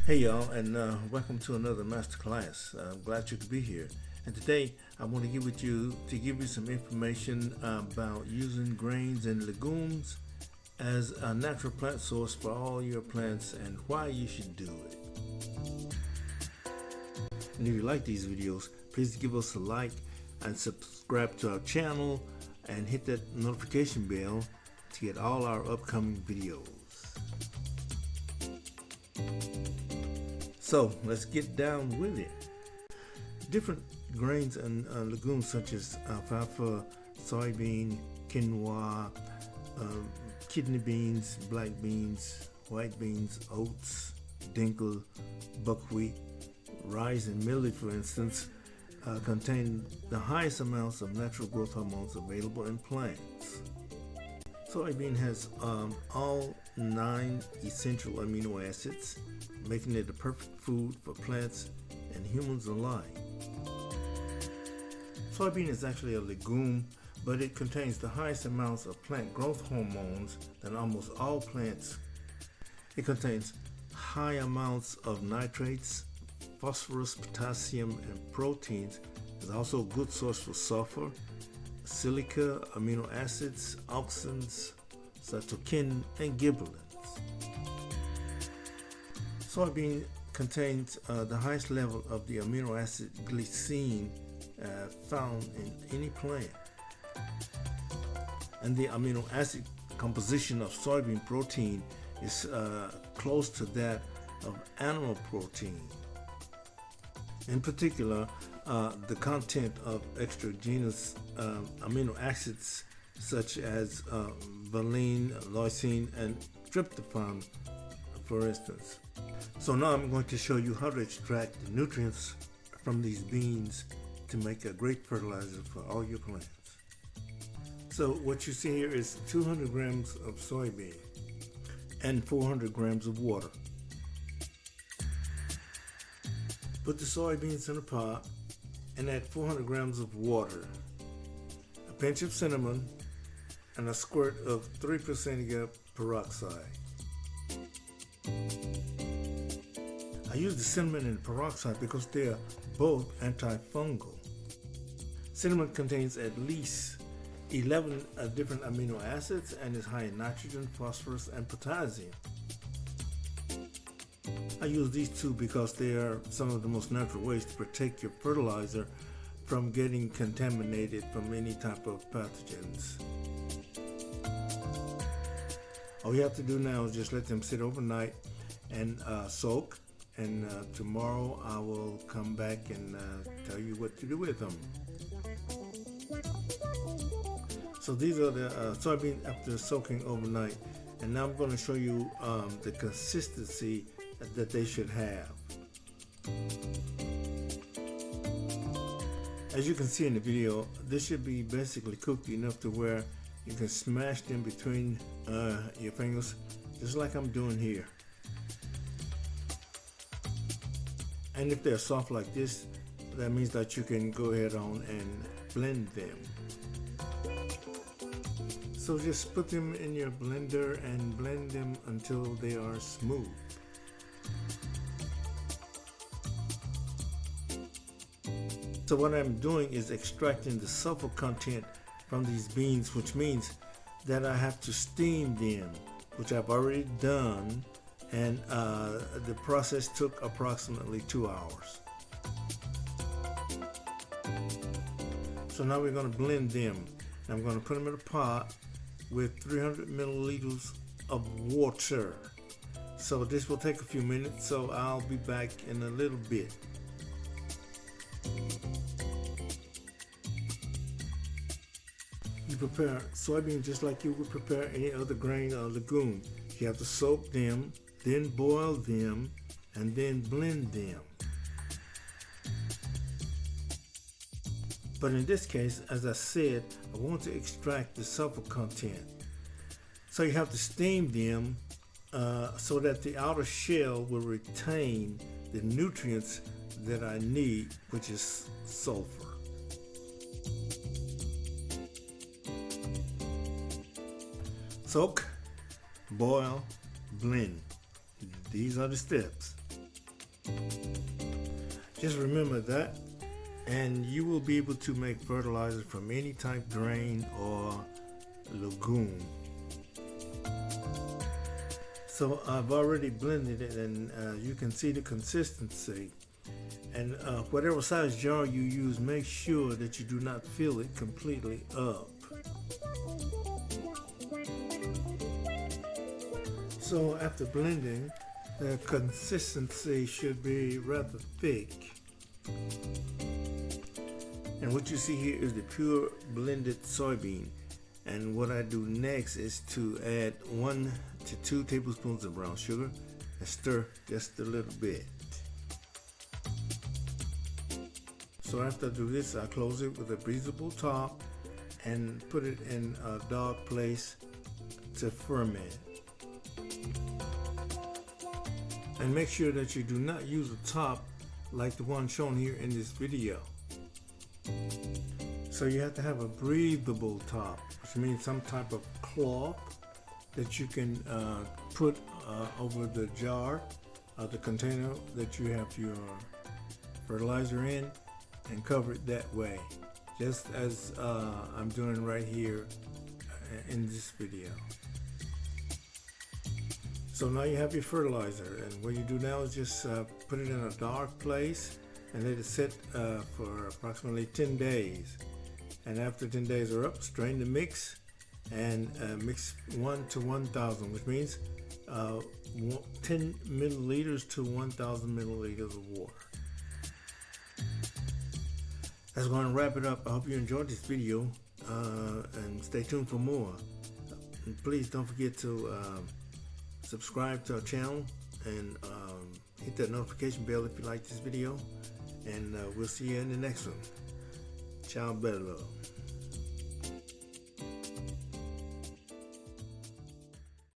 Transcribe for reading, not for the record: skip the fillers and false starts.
Hey y'all, and welcome to another master class. I'm glad you could be here. And today I want to give you some information about using grains and legumes as a natural plant source for all your plants and why you should do it. And if you like these videos, please give us a like and subscribe to our channel and hit that notification bell to get all our upcoming videos. So let's get down with it. Different grains and legumes such as alfalfa, soybean, quinoa, kidney beans, black beans, white beans, oats, dinkel, buckwheat, rice, and millet, for instance, contain the highest amounts of natural growth hormones available in plants. Soybean has all 9 essential amino acids, making it the perfect food for plants and humans alike. Soybean is actually a legume, but it contains the highest amounts of plant growth hormones than almost all plants. It contains high amounts of nitrates, phosphorus, potassium, and proteins. It's also a good source for sulfur, silica, amino acids, auxins, cytokinin, and gibberellins. Soybean contains the highest level of the amino acid glycine found in any plant. And the amino acid composition of soybean protein is close to that of animal protein. In particular, the content of exogenous amino acids such as valine, leucine, and tryptophan, for instance. So now I'm going to show you how to extract the nutrients from these beans to make a great fertilizer for all your plants. So what you see here is 200 grams of soybean and 400 grams of water. Put the soybeans in a pot and add 400 grams of water, a pinch of cinnamon, and a squirt of 3% peroxide. I use the cinnamon and peroxide because they are both antifungal. Cinnamon contains at least 11 different amino acids and is high in nitrogen, phosphorus, and potassium. I use these two because they are some of the most natural ways to protect your fertilizer from getting contaminated from any type of pathogens. All you have to do now is just let them sit overnight and soak, and tomorrow I will come back and tell you what to do with them. So these are the soybeans after soaking overnight, and now I'm going to show you the consistency that they should have. As you can see in the video, this should be basically cooked enough to where you can smash them between your fingers, just like I'm doing here. And if they're soft like this, that means that you can go ahead on and blend them. So just put them in your blender and blend them until they are smooth. So what I'm doing is extracting the sulfur content from these beans, which means that I have to steam them, which I've already done, and the process took approximately 2 hours. So now we're going to blend them. I'm going to put them in a pot with 300 milliliters of water. So this will take a few minutes, so I'll be back in a little bit. You prepare soybean just like you would prepare any other grain or legume. You have to soak them, then boil them, and then blend them. But in this case, as I said, I want to extract the sulfur content. So you have to steam them so that the outer shell will retain the nutrients that I need, which is sulfur. Soak, boil, blend. These are the steps. Just remember that, and you will be able to make fertilizer from any type grain or legume. So I've already blended it, and you can see the consistency. And whatever size jar you use, make sure that you do not fill it completely up. So after blending, the consistency should be rather thick. And what you see here is the pure blended soybean. And what I do next is to add 1 to 2 tablespoons of brown sugar and stir just a little bit. So after I do this, I close it with a breathable top and put it in a dark place to ferment. And make sure that you do not use a top like the one shown here in this video. So you have to have a breathable top, which means some type of cloth that you can put over the jar, the container that you have your fertilizer in, and cover it that way, just as I'm doing right here in this video. So now you have your fertilizer, and what you do now is just put it in a dark place and let it sit for approximately 10 days. And after 10 days are up, strain the mix and mix 1 to 1,000, which means 10 milliliters to 1,000 milliliters of water. That's going to wrap it up. I hope you enjoyed this video, and stay tuned for more. And please don't forget to subscribe to our channel and hit that notification bell if you like this video, and we'll see you in the next one. Ciao, bello.